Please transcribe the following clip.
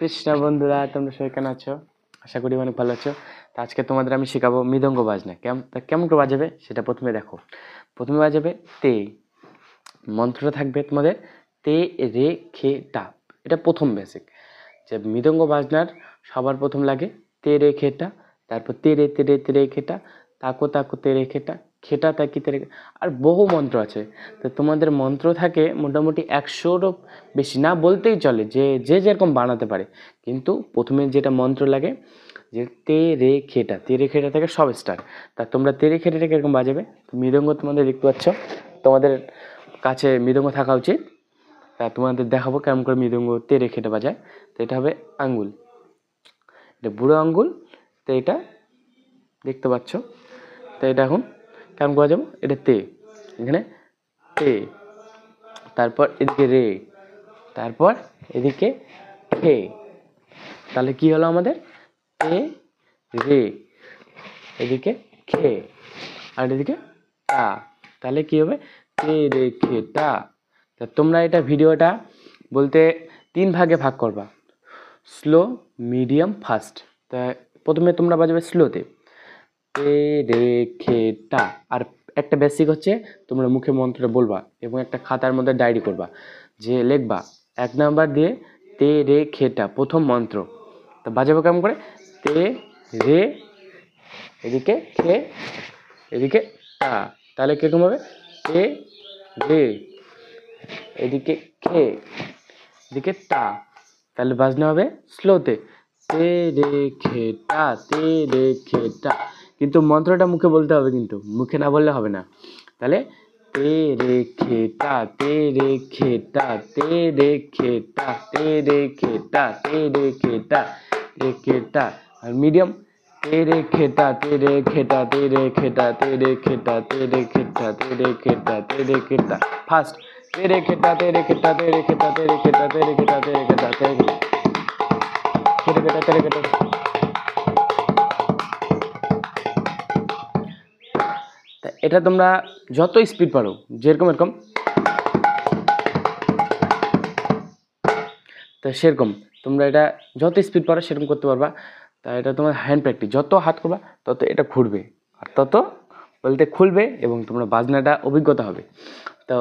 কৃষ্ণ বন্ধুরা, তোমরা সবাই কেমন আছো? আশা করি অনেক ভালো আছো। তো আজকে তোমাদের আমি শেখাবো মৃদঙ্গ বাজনা। কেমন করে বাজাবে সেটা প্রথমে দেখো। প্রথমে বাজাবে তে, মন্ত্রটা থাকবে তোমাদের তে রে খে টা। এটা প্রথম বেসিক, যে মৃদঙ্গ বাজনার সবার প্রথম লাগে তে রে খেটা, তারপর তে রে তে রে তে রে খেটা, তাকো তাকো তে রে খেটা, খেটা তাকি তে রে। আর বহু মন্ত্র আছে। তো তোমাদের মন্ত্র থাকে মোটামুটি 100রও বেশি, না বলতেই চলে, যে যে যেরকম বানাতে পারে। কিন্তু প্রথমে যেটা মন্ত্র লাগে যে তে রে খেটা, তে রে খেটা থেকে সব স্টার্ট। তা তোমরা তে রে খেটাটা কীরকম বাজাবে? মৃদঙ্গ তোমাদের দেখতে পাচ্ছ, তোমাদের কাছে মৃদঙ্গ থাকা উচিত। তা তোমাদের দেখাবো কেমন করে মৃদঙ্গ তে রে খেটা বাজায়। তো এটা হবে আঙ্গুল, এটা বুড়ো আঙ্গুল। তো এটা দেখতে পাচ্ছ। তো এটা এখন কেমন করে বাজাবো? এটা তে, এখানে তে, তারপর এদিকে রে, তারপর এদিকে খে। তাহলে কি হলো আমাদের? তে রে, এদিকে খে, আর এদিকে টা। তাহলে কি হবে? তে রে খে টা। তা তোমরা এটা ভিডিওটা বলতে 3 ভাগে ভাগ করবা, স্লো, মিডিয়াম, ফাস্ট। তা প্রথমে তোমরা বাজাবে স্লোতে, তে রে খে টা। আর একটা বেসিক হচ্ছে তোমরা মুখে মন্ত্রটা বলবা এবং একটা খাতার মধ্যে ডায়েরি করবা, যে লিখবা 1 নাম্বার দিয়ে তে রে খে টা প্রথম মন্ত্র। তো বাজাবো কেমন করে? তে রে, এদিকে খে, এদিকে টা। তাহলে কিরকম হবে? তে রে, এদিকে খে, এদিকে টা। তাহলে বাজনা হবে স্লোতে, তে রে খে টা, তে রে খে টা। কিন্তু মন্ত্রটা মুখে বলতে হবে, কিন্তু মুখে না বললে হবে না। তাহলে তে রে খে টা, তে রে খে টা, তে রে খে টা, তে রে খে টা, তে রে খে টা, রে খে টা। আর মিডিয়াম তে রে খে টা, তে রে খে টা, তে রে খে টা, তে রে খে টা, তে রে খে টা, তে রে খে টা, তে রে খে টা। ফার্স্ট তে রে খে টা, তে রে খে টা, তে রে খে টা, তে রে খে টা, তে রে খে টা, তে রে খে টা, তে রে খে টা, তে রে খে টা, তে রে খে টা। এটা তোমরা যত স্পিড পারো, যেরকম এরকম, তা সেরকম তোমরা এটা যত স্পিড পারো সেরকম করতে পারবা। তা এটা তোমার হ্যান্ড প্র্যাকটিস, যত হাত করবা তত এটা ঘুরবে, আর তত বলতে খুলবে, এবং তোমরা বাজনাটা অভিজ্ঞতা হবে। তো